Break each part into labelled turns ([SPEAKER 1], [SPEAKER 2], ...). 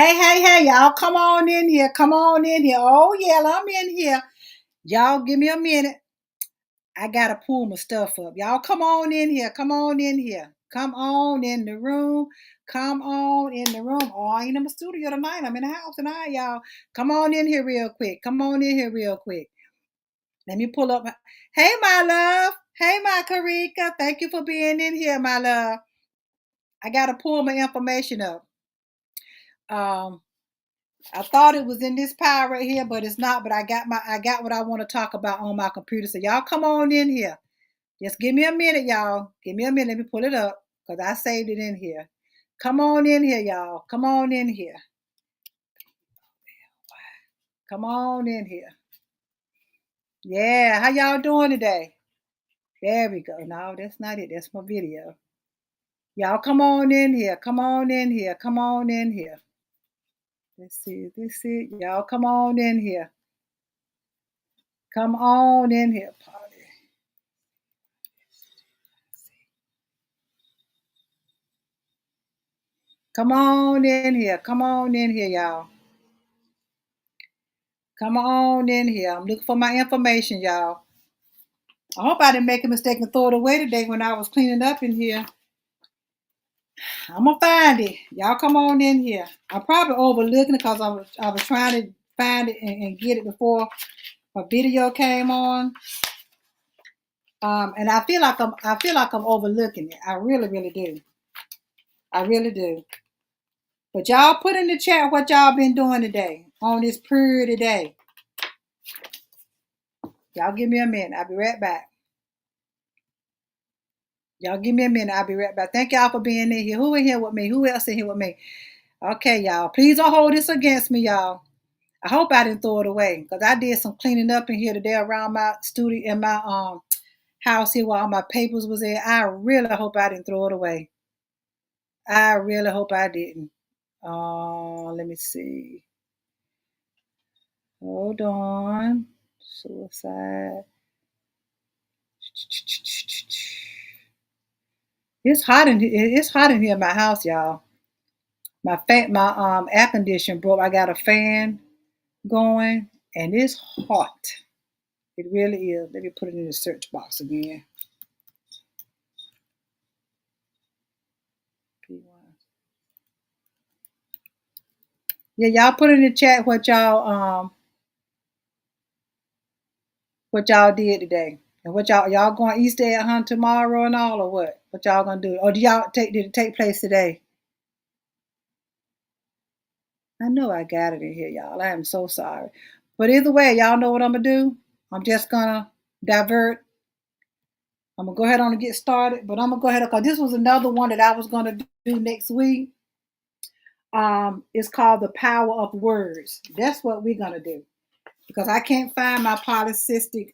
[SPEAKER 1] Hey, y'all, come on in here. Come on in here. Oh, yeah, I'm in here. Y'all, give me a minute. I got to pull my stuff up. Y'all, come on in here. Come on in here. Come on in the room. Come on in the room. Oh, I ain't in the studio tonight. I'm in the house tonight, y'all. Come on in here real quick. Come on in here real quick. Let me pull up. Hey, my love. Hey, my Karika. Thank you for being in here, my love. I got to pull my information up. I thought it was in this pile right here, but it's not. But I got what I want to talk about on my computer. So y'all come on in here. Just give me a minute, y'all. Give me a minute. Let me pull it up because I saved it in here. Come on in here, y'all. Come on in here. Come on in here. Yeah, how y'all doing today? There we go. No, that's not it. That's my video. Y'all come on in here. Come on in here. Come on in here. Let's see. This it. Y'all come on in here. Come on in here, Polly. Come on in here. Come on in here, y'all. Come on in here. I'm looking for my information, y'all. I hope I didn't make a mistake and throw it away today when I was cleaning up in here. I'm gonna find it. Y'all come on in here. I'm probably overlooking it because I was trying to find it and get it before my video came on. And I feel like I'm overlooking it. I really do. I really do. But y'all put in the chat what y'all been doing today on this pretty day. Y'all give me a minute. I'll be right back. Y'all give me a minute. I'll be right back. Thank y'all for being in here. Who in here with me? Who else in here with me? Okay, y'all. Please don't hold this against me, y'all. I hope I didn't throw it away because I did some cleaning up in here today around my studio in my house here while all my papers was there. I really hope I didn't throw it away. I really hope I didn't. Let me see. Hold on. Suicide. It's hot in here in my house, y'all. My air conditioner broke. I got a fan going, and it's hot. It really is. Let me put it in the search box again. Yeah, y'all put in the chat what y'all did today. And what y'all going Easter egg hunt tomorrow and all or what? What y'all gonna do? Or did it take place today? I know I got it in here, y'all. I am so sorry. But either way, y'all know what I'm gonna do. I'm just gonna divert. I'm gonna go ahead on and get started, but I'm gonna go ahead because this was another one that I was gonna do next week. It's called the power of words. That's what we're gonna do because I can't find my polycystic.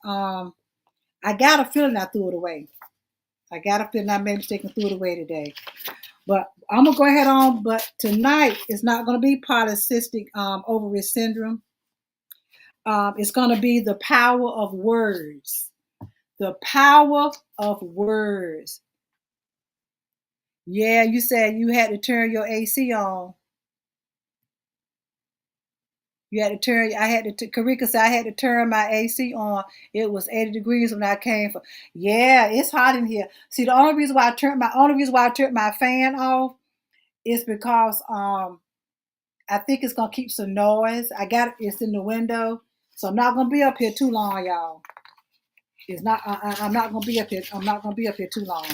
[SPEAKER 1] I got a feeling I threw it away. I got a feeling I made a mistake and threw it away today. But I'm gonna go ahead on. But tonight it's not gonna be polycystic ovary syndrome. It's gonna be the power of words. The power of words. Yeah, you said you had to turn your AC on. You had to turn. I had to. Karika said I had to turn my AC on. It was 80 degrees when I came from. Yeah, it's hot in here. See, the only reason why I turned my fan off is because I think it's gonna keep some noise. I got it. It's in the window, so I'm not gonna be up here too long, y'all. It's not. I'm not gonna be up here. I'm not gonna be up here too long.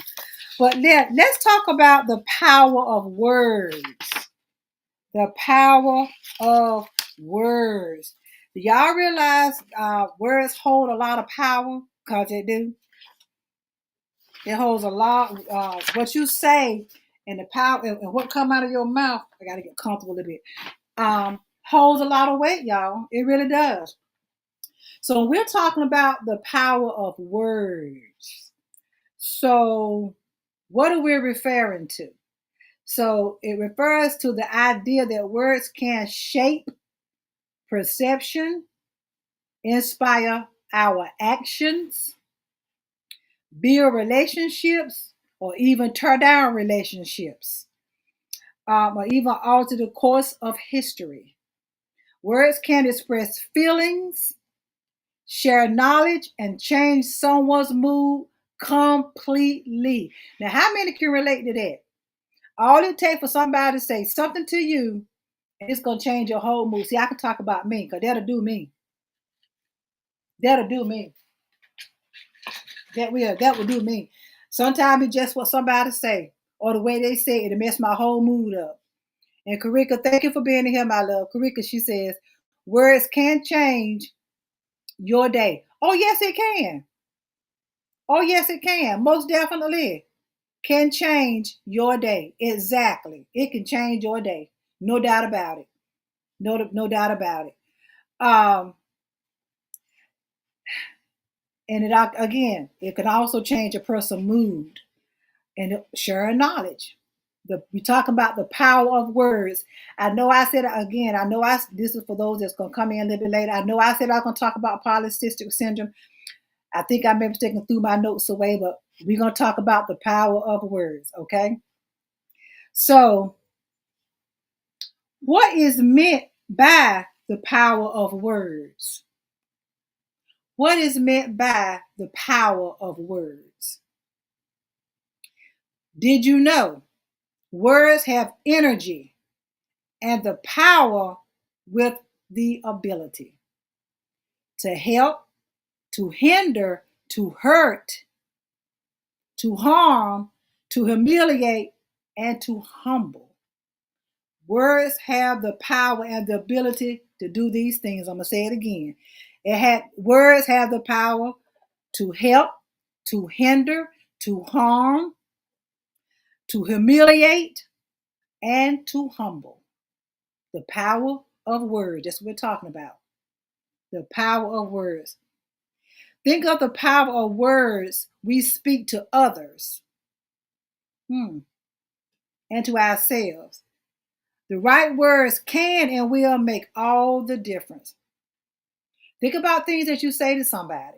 [SPEAKER 1] But let's talk about the power of words. The power of words. Do y'all realize words hold a lot of power? Because they do. It holds a lot. What you say and the power and what come out of your mouth. I got to get comfortable a bit. Holds a lot of weight, y'all. It really does. So we're talking about the power of words. So what are we referring to? So it refers to the idea that words can shape perception, inspire our actions, build relationships, or even tear down relationships. or even alter the course of history. Words can express feelings, share knowledge, and change someone's mood completely. Now, how many can relate to that? All it takes for somebody to say something to you, and it's gonna change your whole mood. See, I can talk about me, because that'll do me. That'll do me. That will do me. Sometimes it's just what somebody say, or the way they say it, to mess my whole mood up. And Karika, thank you for being here, my love. Karika, she says, words can change your day. Oh, yes, it can. Oh, yes, it can. Most definitely can change your day. Exactly. It can change your day. No doubt about it. No doubt about it. Um, and it can also change a person's mood and share knowledge. We talking about the power of words. I know I said again. This is for those that's gonna come in a little bit later. I know I said I was gonna talk about polycystic syndrome. I think I may be taking through my notes away, but we're gonna talk about the power of words. Okay. So, what is meant by the power of words? What is meant by the power of words? Did you know words have energy and the power with the ability to help, to hinder, to hurt, to harm, to humiliate, and to humble? Words have the power and the ability to do these things. I'm going to say it again. Words have the power to help, to hinder, to harm, to humiliate, and to humble. The power of words. That's what we're talking about. The power of words. Think of the power of words we speak to others and to ourselves. The right words can and will make all the difference. Think about things that you say to somebody.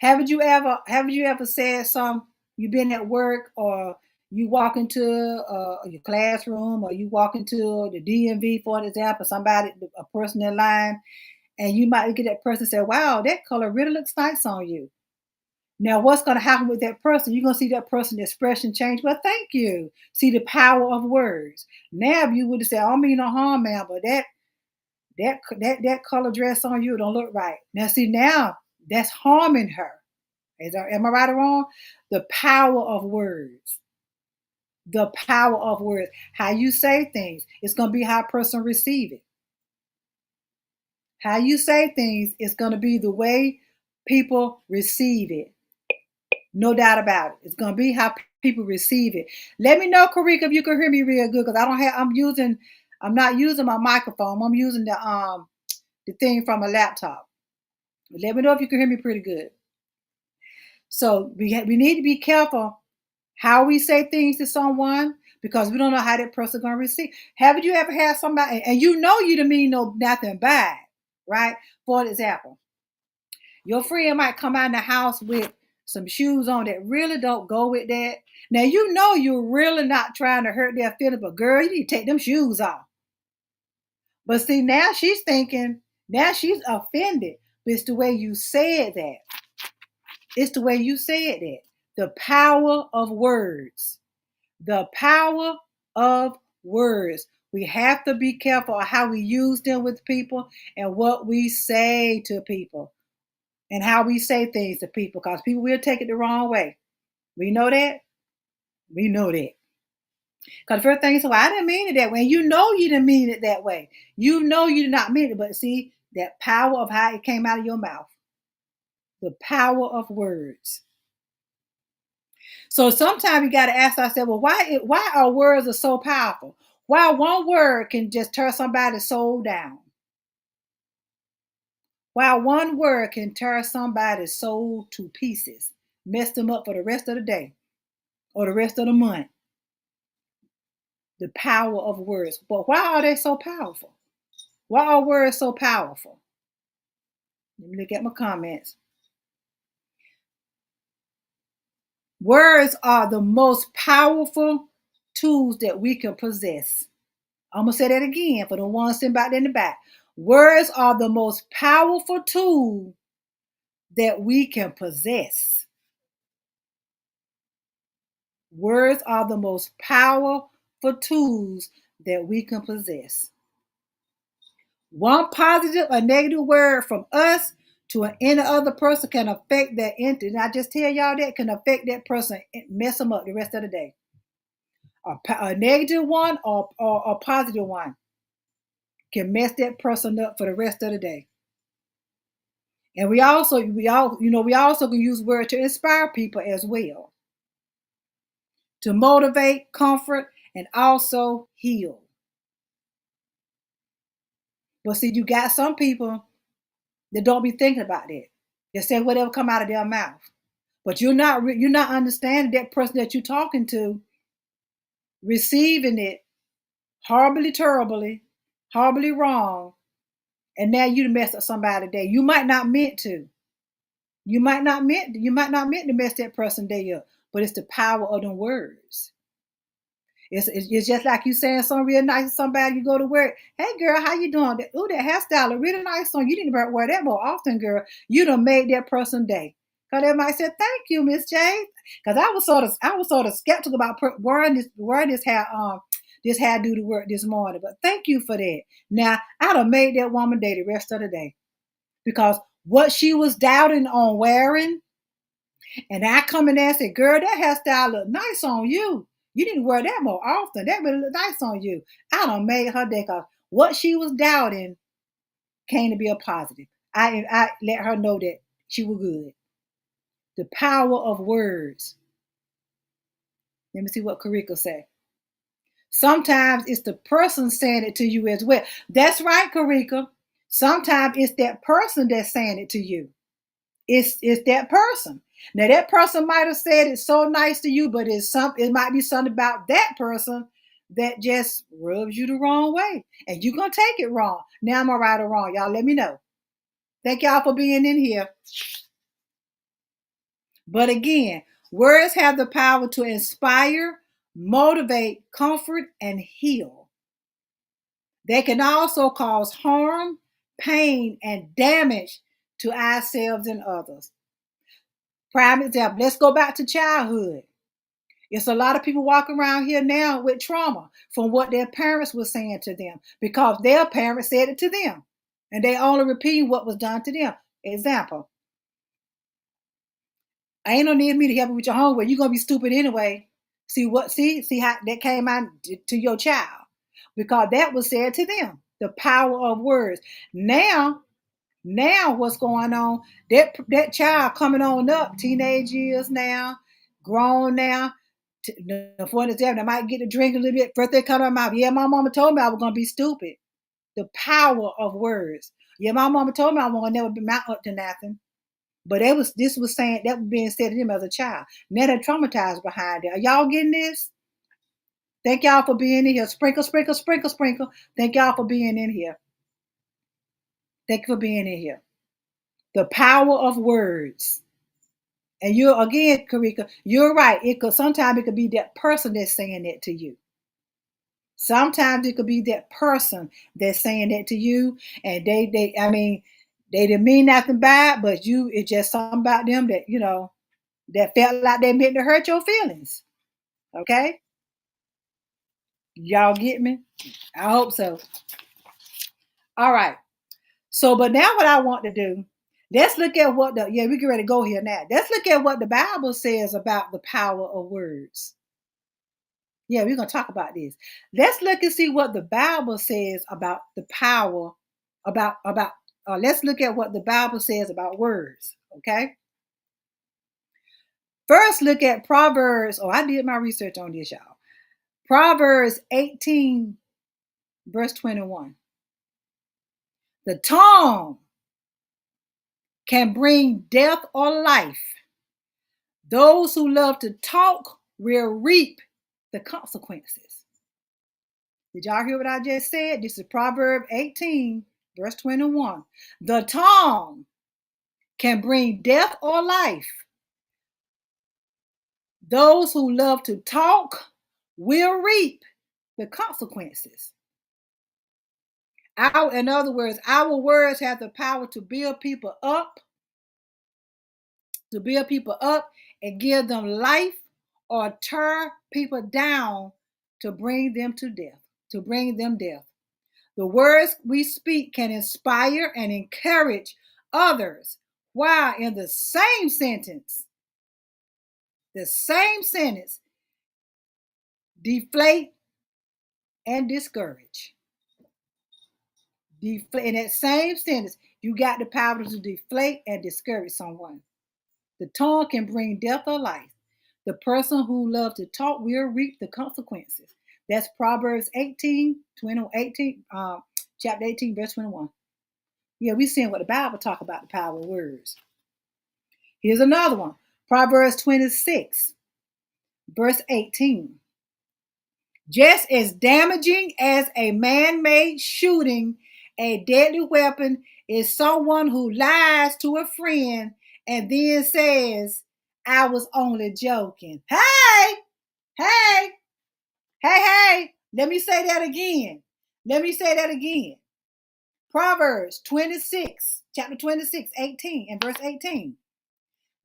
[SPEAKER 1] Haven't you ever said something? You've been at work, or you walk into your classroom, or you walk into the DMV, for an example, a person in line, and you might get that person say, "Wow, that color really looks nice on you." Now, what's going to happen with that person? You're going to see that person's expression change. Well, thank you. See the power of words. Now, if you would have said, "I don't mean no harm, man, but that color dress on you don't look right." Now that's harming her. Am I right or wrong? The power of words. The power of words. How you say things, it's going to be how a person receive it. How you say things is going to be the way people receive it. No doubt about it. It's going to be how people receive it. Let me know, Karika, if you can hear me real good, because I'm not using my microphone. I'm using the thing from a laptop. Let me know if you can hear me pretty good. So we need to be careful how we say things to someone, because we don't know how that person's going to receive. Haven't you ever had somebody, and you didn't mean nothing bad, right? For example, your friend might come out of the house with some shoes on that really don't go with that. Now, you're really not trying to hurt their feelings, but girl, you need to take them shoes off. But see, now she's offended. But it's the way you said that. It's the way you said that. The power of words. The power of words. We have to be careful of how we use them with people and what we say to people and how we say things to people, because people will take it the wrong way. We know that. We know that. Because the first thing is, well, I didn't mean it that way. And you didn't mean it that way. You did not mean it. But see, that power of how it came out of your mouth. The power of words. So sometimes you got to ask ourselves, well, why our words are so powerful? Why one word can just tear somebody's soul down? Why one word can tear somebody's soul to pieces, mess them up for the rest of the day or the rest of the month? The power of words. But why are they so powerful? Why are words so powerful? Let me look at my comments. Words are the most powerful tools that we can possess. I'm going to say that again for the ones sitting back in the back. Words are the most powerful tool that we can possess. Words are the most powerful tools that we can possess. One positive or negative word from us to any other person can affect that entity. And I just tell y'all that can affect that person and mess them up the rest of the day. A negative one or a positive one can mess that person up for the rest of the day. And we also can use words to inspire people as well, to motivate, comfort, and also heal. But see, you got some people that don't be thinking about that. They say whatever come out of their mouth, but you're not understanding that person that you're talking to, receiving it horribly, terribly, horribly wrong, and now you messed up somebody day. You might not meant to. You might not meant to mess that person day up, but it's the power of them words. It's just like you saying something real nice to somebody. You go to work, hey girl, how you doing? Ooh, that hairstyle is really nice on you. Need to wear that more often, girl. You done made that person day. Cause they might say, thank you, Miss J. Cause I was sort of skeptical about wearing this hairdo to work this morning. But thank you for that. Now I done made that woman day the rest of the day. Because what she was doubting on wearing, and I come in there and say, girl, that hairstyle look nice on you. You need to wear that more often. That really look nice on you. I done made her day because what she was doubting came to be a positive. I let her know that she was good. The power of words. Let me see what Karika say. Sometimes it's the person saying it to you as well. That's right, Karika. Sometimes it's that person that's saying it to you. It's that person. Now that person might have said it so nice to you, but it might be something about that person that just rubs you the wrong way. And you're gonna take it wrong. Now am I right or wrong? Y'all let me know. Thank y'all for being in here. But again, words have the power to inspire, motivate, comfort, and heal. They can also cause harm, pain, and damage to ourselves and others. Prime example, let's go back to childhood. It's a lot of people walking around here now with trauma from what their parents were saying to them because their parents said it to them and they only repeat what was done to them. Example, I ain't no need me to help you with your homework. You're gonna be stupid anyway. See how that came out to your child because that was said to them. The power of words. Now what's going on? That child coming on up, teenage years now, grown now. For example, I might get to drink a little bit. First they come out my mouth. Yeah, my mama told me I was gonna be stupid. The power of words. Yeah, my mama told me I was gonna never be mount up to nothing. But this was saying that was being said to them as a child. Now they're traumatized behind it. Are y'all getting this? Thank y'all for being in here. Sprinkle, sprinkle, sprinkle, sprinkle. Thank y'all for being in here. Thank you for being in here. The power of words. And you're again, Karika, you're right. Sometimes it could be that person that's saying that to you. Sometimes it could be that person that's saying that to you, and they didn't mean nothing bad, but it's just something about them that that felt like they meant to hurt your feelings. Okay, y'all get me? I hope so. All right. So, but now what I want to do, let's look at we get ready to go here now. Let's look at what the Bible says about the power of words. Yeah, we're gonna talk about this. Let's look and see what the Bible says about the power about. Let's look at what the Bible says about words. Okay. First, look at Proverbs. Oh, I did my research on this, y'all. Proverbs 18, verse 21. The tongue can bring death or life. Those who love to talk will reap the consequences. Did y'all hear what I just said? This is Proverbs 18, verse 21. The tongue can bring death or life. Those who love to talk will reap the consequences. In other words, our words have the power to build people up, and give them life, or tear people down to bring them to death, death. The words we speak can inspire and encourage others, while in the same sentence, deflate and discourage. In that same sentence, you got the power to deflate and discourage someone. The tongue can bring death or life. The person who loves to talk will reap the consequences. That's Proverbs 18, chapter 18, verse 21. Yeah, we're seeing what the Bible talk about the power of words. Here's another one. Proverbs 26, verse 18. Just as damaging as a man-made shooting, a deadly weapon is someone who lies to a friend and then says, I was only joking. Hey, hey, hey. Let me say that again. Proverbs 26, chapter 26, 18, and verse 18.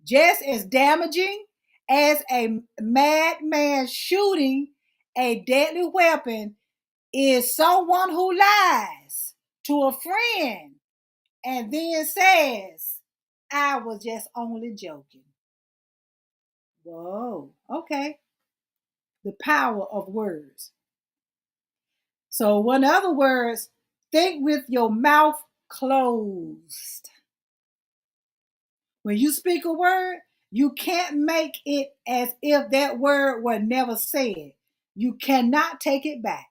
[SPEAKER 1] Just as damaging as a madman shooting, a deadly weapon is someone who lies to a friend and then says, I was just only joking. Whoa, okay. The power of words. So, in other words, think with your mouth closed. When you speak a word, you can't make it as if that word were never said. You cannot take it back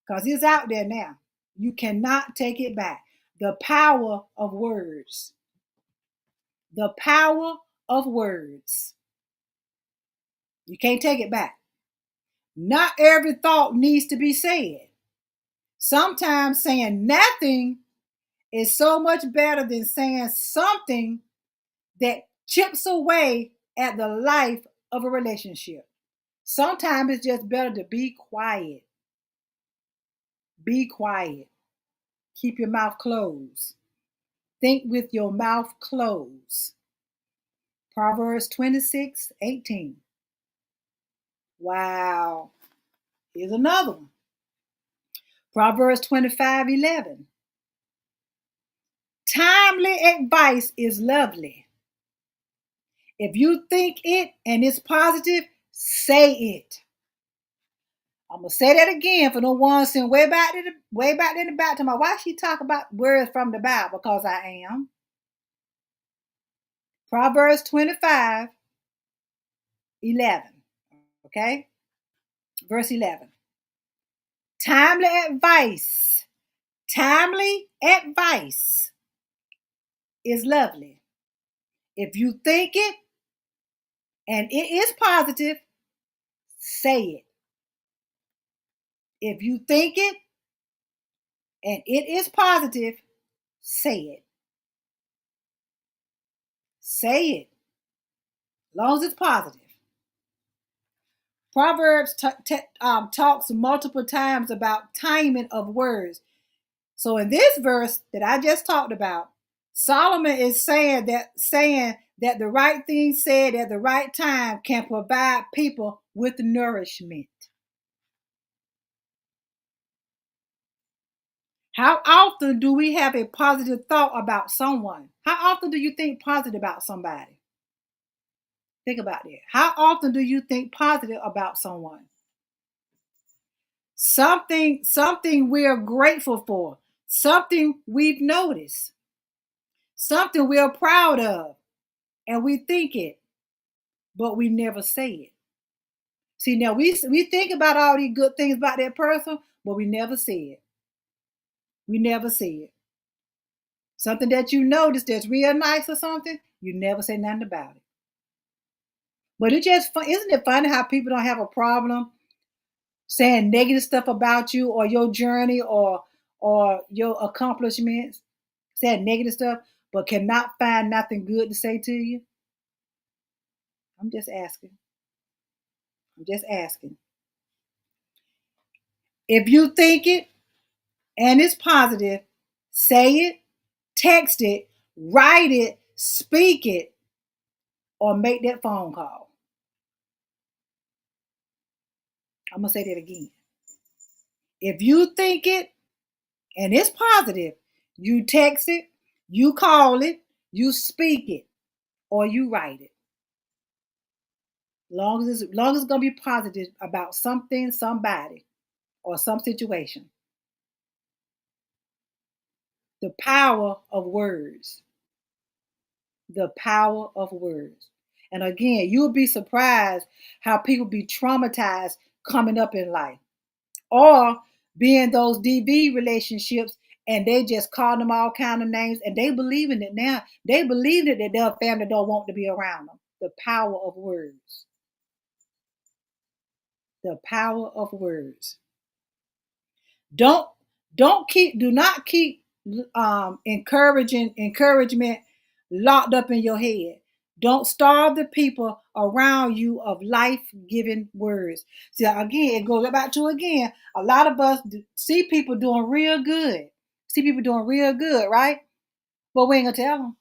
[SPEAKER 1] because it's out there now. You cannot take it back. The power of words. The power of words. You can't take it back. Not every thought needs to be said. Sometimes saying nothing is so much better than saying something that chips away at the life of a relationship. Sometimes it's just better to be quiet. Be quiet. Keep your mouth closed. Think with your mouth closed. Proverbs 26, 18. Wow. Here's another one. Proverbs 25, 11. Timely advice is lovely. If you think it and it's positive, say it. I'm gonna say that again for the ones saying way back in the back to my why she talk about words from the Bible, because I am. Proverbs 25, 11. Okay? Verse 11. Timely advice is lovely. If you think it and it is positive, say it. If you think it and it is positive, say it. Say it. As long as it's positive. Proverbs talks multiple times about timing of words. So in this verse that I just talked about, Solomon is saying that the right thing said at the right time can provide people with nourishment. How often do we have a positive thought about someone? How often do you think positive about somebody? Think about that. How often do you think positive about someone? Something we're grateful for, something we've noticed, something we're proud of, and we think it, but we never say it. See, now we think about all these good things about that person, but we never say it. We never say it. Something that you notice that's real nice or something, you never say nothing about it. But it just isn't it funny how people don't have a problem saying negative stuff about you or your journey or your accomplishments, saying negative stuff, but cannot find nothing good to say to you? I'm just asking. If you think it and it's positive, say it, text it, write it, speak it, or make that phone call. I'm going to say that again. If you think it and it's positive, you text it, you call it, you speak it, or you write it. Long as it's going to be positive about something, somebody, or some situation. The power of words. The power of words. And again, you'll be surprised how people be traumatized coming up in life, or be in those DV relationships and they just call them all kind of names and they believe in it now. They believe it that their family don't want to be around them. The power of words. The power of words. Don't do not keep encouragement locked up in your head. Don't starve the people around you of life-giving words. See, again, it goes back to again. A lot of us see people doing real good. See people doing real good, right? But we ain't gonna tell them.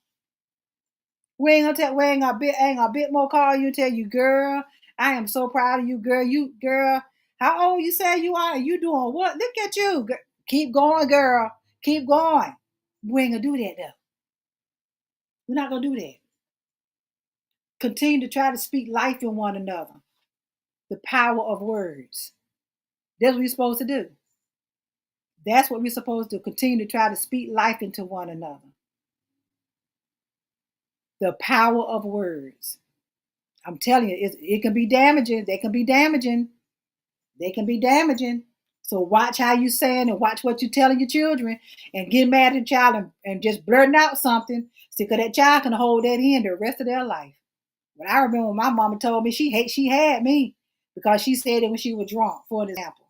[SPEAKER 1] We ain't gonna bit more call you and tell you, girl, I am so proud of you, girl. You girl, how old you say you are? You doing what? Look at you. Keep going, girl. Keep going. We ain't gonna do that though. We're not gonna do that. Continue to try to speak life in one another. The power of words. That's what we're supposed to do. That's what we're supposed to continue to try to speak life into one another. The power of words. I'm telling you, it can be damaging. They can be damaging. They can be damaging. So watch how you saying and watch what you're telling your children, and get mad at the child and just blurting out something. See, because that child can hold that in the rest of their life. But I remember when my mama told me she had me because she said it when she was drunk, for an example.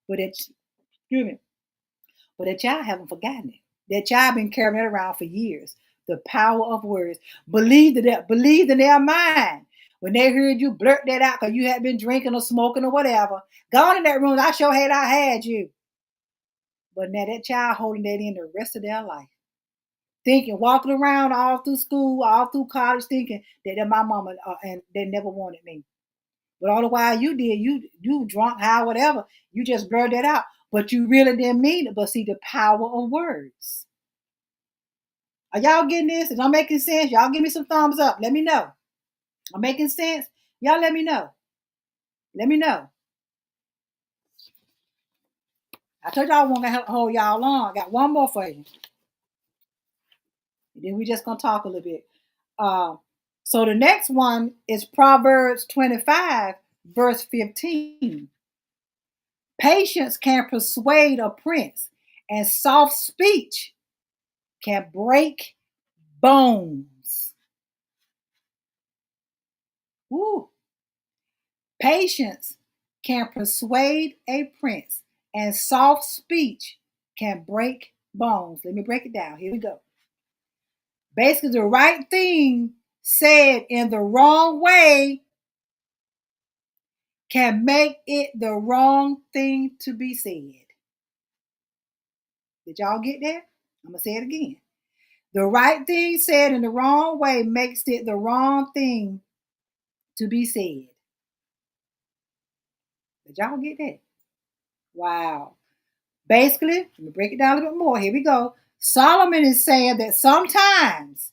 [SPEAKER 1] But excuse me. But that child haven't forgotten it. That child been carrying it around for years. The power of words. Believed in their mind. When they heard you blurt that out because you had been drinking or smoking or whatever, gone in that room, I had you. But now that child holding that in the rest of their life. Thinking, walking around all through school, all through college, thinking that my mama and they never wanted me. But all the while you did, you drunk, high, whatever, you just blurred that out. But you really didn't mean it. But see, the power of words. Are y'all getting this? Is I'm making sense? Y'all give me some thumbs up. Let me know. I'm making sense? Y'all let me know. Let me know. I told y'all I wasn't gonna hold y'all long. I got one more for you. And then we just gonna talk a little bit. So the next one is Proverbs 25, verse 15. Patience can persuade a prince, and soft speech can break bones. Woo. Patience can persuade a prince, and soft speech can break bones. Let me break it down. Here we go. Basically, the right thing said in the wrong way can make it the wrong thing to be said. Did y'all get that? I'm going to say it again. The right thing said in the wrong way makes it the wrong thing to be said. Did y'all get that? Wow. Basically, let me break it down a little bit more. Here we go. Solomon is saying that sometimes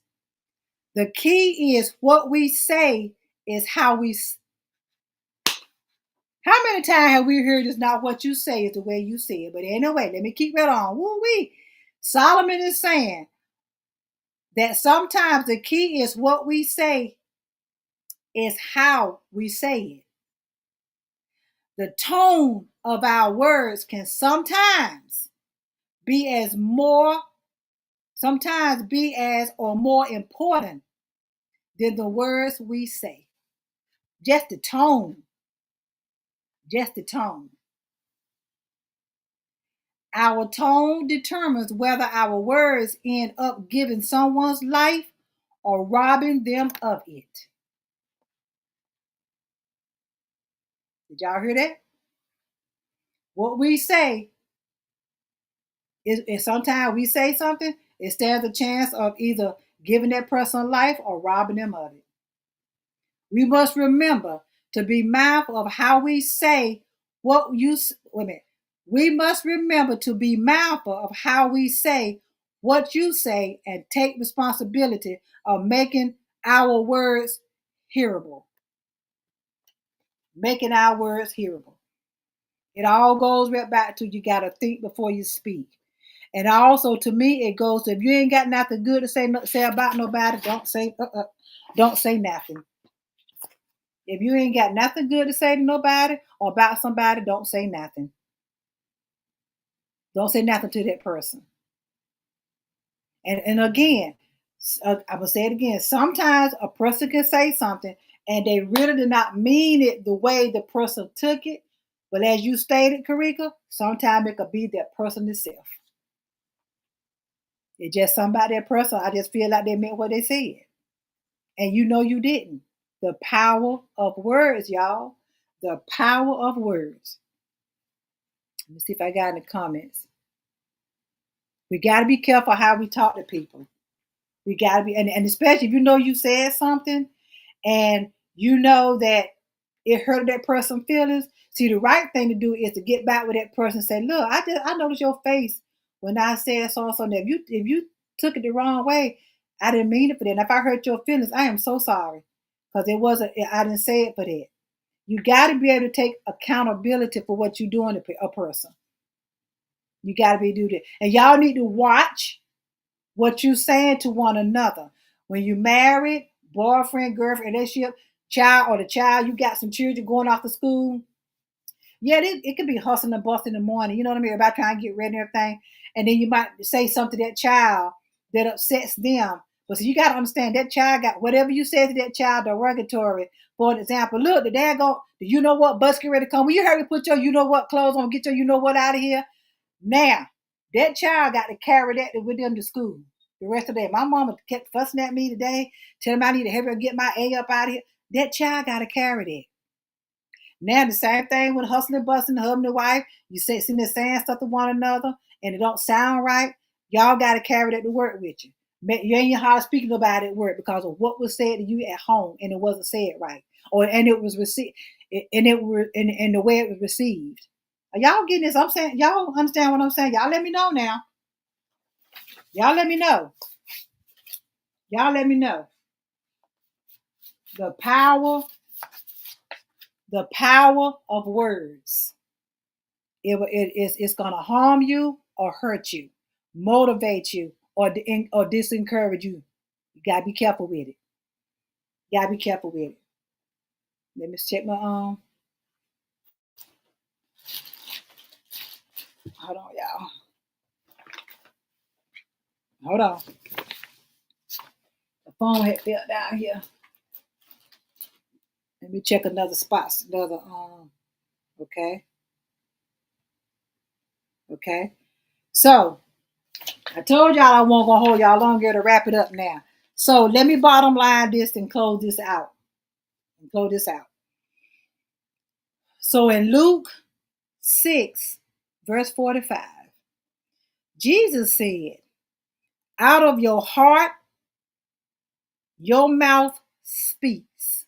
[SPEAKER 1] the key is what we say is how we. How many times have we heard it's not what you say is the way you say it? But anyway, let me keep it on. Woo wee. Solomon is saying that sometimes the key is what we say is how we say it. The tone of our words can sometimes be as or more important than the words we say. Just the tone. Just the tone. Our tone determines whether our words end up giving someone's life or robbing them of it. Did y'all hear that? What we say is sometimes we say something, it stands a chance of either giving that person life or robbing them of it. We must remember to be mindful of how we say what you wait a minute. We must remember to be mindful of how we say what you say and take responsibility of making our words hearable. Making our words hearable. It all goes right back to you got to think before you speak. And also, to me, it goes to if you ain't got nothing good to say about nobody, don't say nothing. If you ain't got nothing good to say to nobody or about somebody, don't say nothing. Don't say nothing to that person. And again, I'm gonna say it again. Sometimes a person can say something and they really did not mean it the way the person took it. But as you stated, Karika, sometimes it could be that person itself. It's just somebody that person. I just feel like they meant what they said, and you know you didn't. The power of words, y'all. The power of words. Let me see if I got any comments. We got to be careful how we talk to people. We got to be, and especially if you know you said something and you know that it hurt that person's feelings. See, the right thing to do is to get back with that person and say, "Look, I noticed your face when I said so and so. If you took it the wrong way, I didn't mean it for that. And if I hurt your feelings, I am so sorry because it wasn't. I didn't say it for that. You got to be able to take accountability for what you're doing to a person. You got to be do that, and y'all need to watch what you saying to one another. When you married, boyfriend, girlfriend, relationship, child, or the child, you got some children going off to school. Yeah, it could be hustling and busting in the morning. You know what I mean? About trying to get ready and everything. And then you might say something to that child that upsets them. But so you got to understand that child got whatever you said to that child derogatory. For an example, look, the dad go, you know what, bus get ready to come. Will you hurry put your you know what clothes on, get your you know what out of here? Now, that child got to carry that with them to school the rest of the day. My mama kept fussing at me today, telling me I need to hurry up get my A up out of here. That child got to carry that. Now the same thing with hustling, busting, husband and wife. You say sitting there saying stuff to one another, and it don't sound right. Y'all got to carry that to work with you. You ain't your heart speaking about it at work because of what was said to you at home, and it wasn't said right, or and it was received, and it were and the way it was received. Are y'all getting this? I'm saying y'all understand what I'm saying. Y'all let me know now. Y'all let me know. Y'all let me know. The power, the power of words. It's going to harm you or hurt you, motivate you or disencourage you. You got to be careful with it. You got to be careful with it. Let me check my hold on, y'all. Hold on. The phone had fell down here. Let me check another spot. Another okay. Okay. So I told y'all I won't gonna hold y'all longer to wrap it up now. So let me bottom line this and close this out. So in Luke 6, verse 45, Jesus said, out of your heart, your mouth speaks.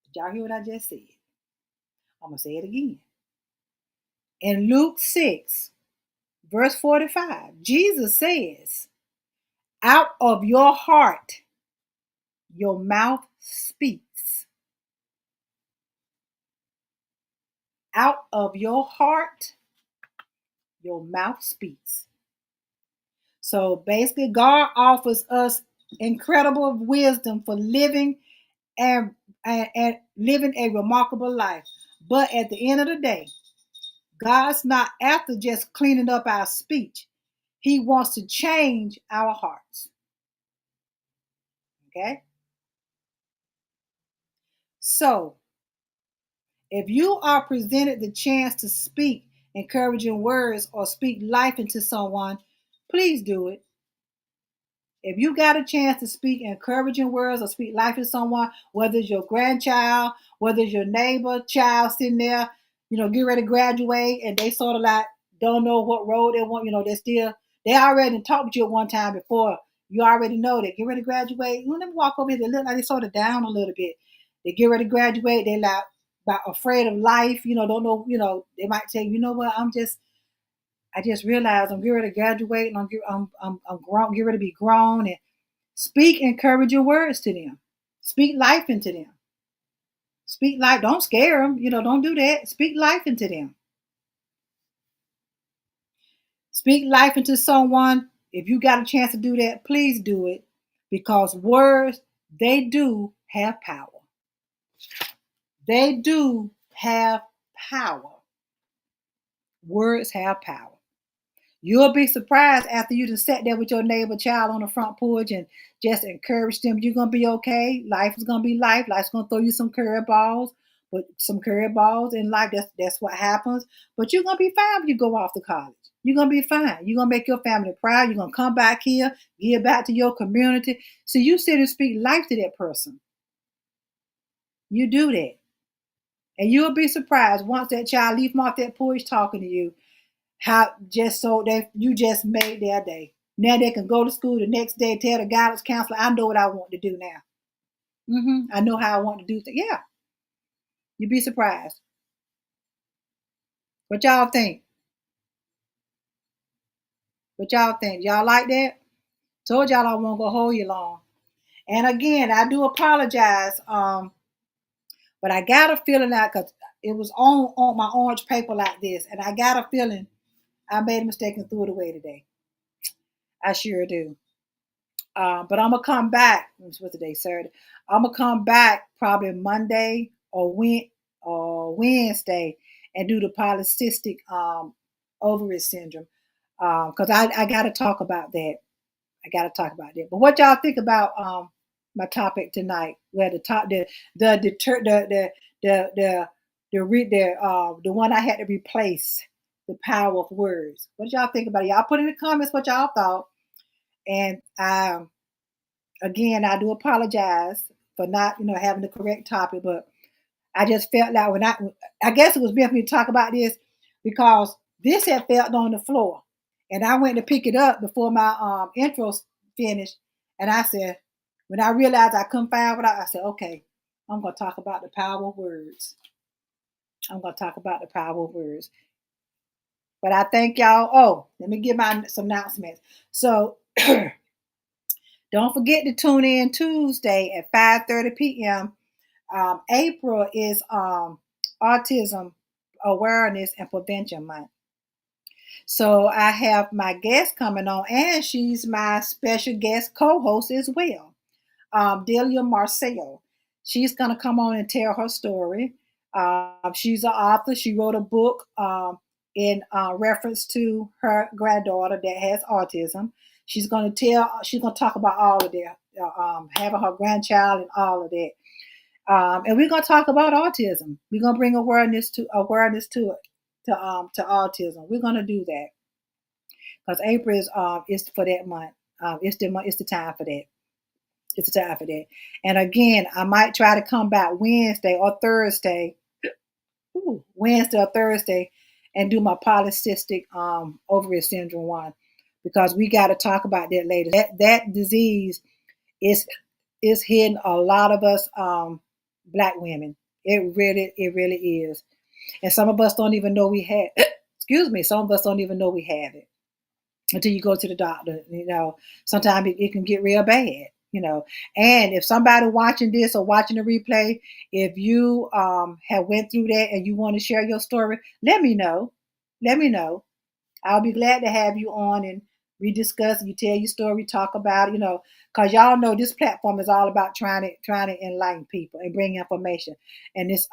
[SPEAKER 1] Did y'all hear what I just said? I'm going to say it again. In Luke 6, verse 45, Jesus says, out of your heart, your mouth speaks. Out of your heart, your mouth speaks. So basically, God offers us incredible wisdom for living and living a remarkable life. But at the end of the day, God's not after just cleaning up our speech. He wants to change our hearts. Okay? So, if you are presented the chance to speak encouraging words or speak life into someone, please do it. If you got a chance to speak encouraging words or speak life to someone, whether it's your grandchild, whether it's your neighbor child sitting there get ready to graduate, and they sort of like don't know what road they want. They already talked to you one time before. You already know that get ready to graduate. You let me walk over here. They look like they sort of down a little bit. They get ready to graduate. They like about afraid of life. Don't know. They might say, you know what? I just realized I'm getting ready to graduate, and I'm grown. Get ready to be grown, and speak encouraging words to them. Speak life into them. Speak life. Don't scare them. Don't do that. Speak life into them. Speak life into someone. If you got a chance to do that, please do it, because words, they do have power. They do have power. Words have power. You'll be surprised after you just sat there with your neighbor child on the front porch and just encourage them. You're gonna be okay. Life is gonna be life. Life's gonna throw you some curveballs, but some curveballs in life. That's what happens. But you're gonna be fine when you go off to college. You're gonna be fine. You're gonna make your family proud. You're gonna come back here, give back to your community. So you sit and speak life to that person. You do that, and you'll be surprised once that child leave them off that porch talking to you, how just so that you just made their day. Now they can go to school the next day, tell the guidance counselor, I know what I want to do now. I know how I want to do things. Yeah, you'd be surprised. What y'all think? What y'all think? Y'all like that? Told y'all I won't go hold you long. And again, I do apologize. But I got a feeling that because it was on my orange paper like this, and I got a feeling I made a mistake and threw it away today. I sure do. But I'm gonna come back. What's today? Saturday. I'm gonna come back probably Monday or Wednesday and do the polycystic ovary syndrome, because I got to talk about that. I got to talk about that. But what y'all think about my topic tonight? Where the deter the one I had to replace, the power of words. What y'all think about it? Y'all put in the comments what y'all thought. And again, I do apologize for not, having the correct topic, but I just felt like I guess it was meant for me to talk about this because this had fell on the floor, and I went to pick it up before my intro finished, and I said, when I realized I couldn't find I said, okay, I'm gonna talk about the power of words. I'm gonna talk about the power of words. But I thank y'all. Oh, let me give some announcements. So don't forget to tune in Tuesday at 5:30 p.m. April is Autism Awareness and Prevention Month. So I have my guest coming on, and she's my special guest co-host as well, Delia Marcel. She's going to come on and tell her story. She's an author. She wrote a book in reference to her granddaughter that has autism. She's going to talk about all of that, having her grandchild and all of that. And we're gonna talk about autism. We're gonna bring awareness to it, to autism. We're gonna do that because April is for that month. It's the month. It's the time for that. It's the time for that. And again, I might try to come back Wednesday or Thursday. Wednesday or Thursday, and do my polycystic ovary syndrome one, because we got to talk about that later. That disease is hitting a lot of us black women. It really is. And some of us don't even know we have excuse me, some of us don't even know we have it until you go to the doctor. Sometimes it can get real bad. And if somebody watching this or watching the replay, if you have went through that and you want to share your story, let me know. Let me know. I'll be glad to have you on, and we discuss. You tell your story, talk about it, because y'all know this platform is all about trying to enlighten people and bring information. And this,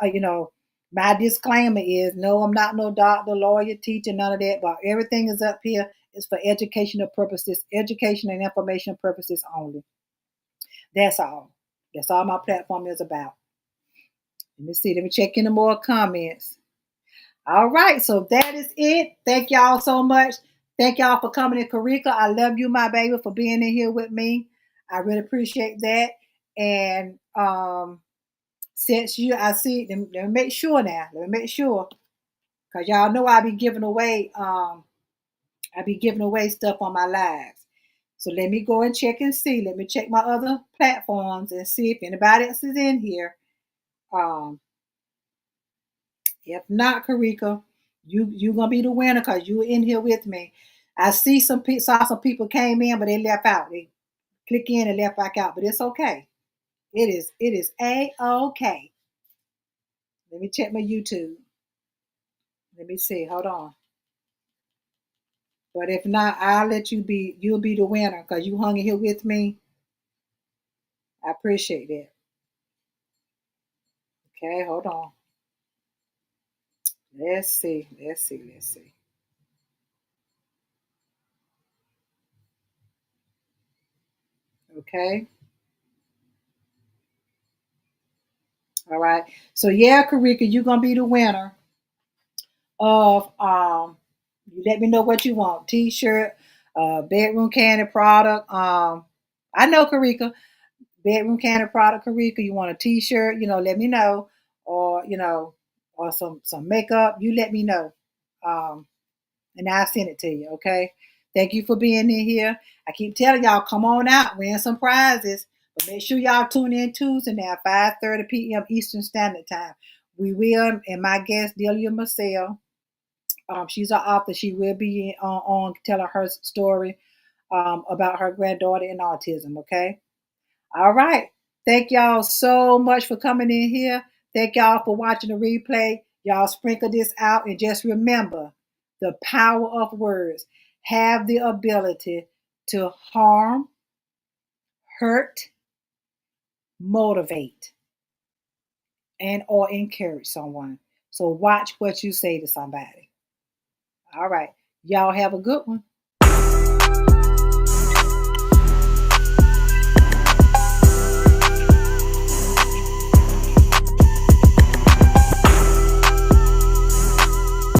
[SPEAKER 1] my disclaimer is, no, I'm not no doctor, lawyer, teacher, none of that. But everything is up here is for educational purposes, education and information purposes only. That's all. That's all my platform is about. Let me see. Let me check any more comments. All right, so that is it. Thank y'all so much. Thank y'all for coming in, Karika. I love you, my baby, for being in here with me. I really appreciate that. And since I see, let me make sure now. Let me make sure. Cause y'all know I be giving away stuff on my lives. So let me go and check and see. Let me check my other platforms and see if anybody else is in here. Um, if not, Karika, you gonna be the winner because you in here with me. I see saw some people came in, but they left out. They click in and left back out, but it's okay. It is a okay. Let me check my YouTube. Let me see. Hold on. But if not, you'll be the winner because you hung in here with me. I appreciate that. Okay, hold on. Let's see. Let's see. Let's see. Okay. All right. So yeah, Karika, you're gonna be the winner of you let me know what you want. T-shirt, bedroom candy product. I know Karika, bedroom candy product, Karika. You want a t-shirt, let me know. Or, or some makeup, you let me know. Um, and I'll send it to you. Okay. Thank you for being in here. I keep telling y'all, come on out, win some prizes. But make sure y'all tune in Tuesday now, 5:30 p.m. Eastern Standard Time. We will, and my guest, Delia Marcel, she's an author. She will be on telling her story about her granddaughter and autism. Okay. All right. Thank y'all so much for coming in here. Thank y'all for watching the replay. Y'all sprinkle this out and just remember the power of words have the ability to harm, hurt, motivate, and or encourage someone. So watch what you say to somebody. All right. Y'all have a good one.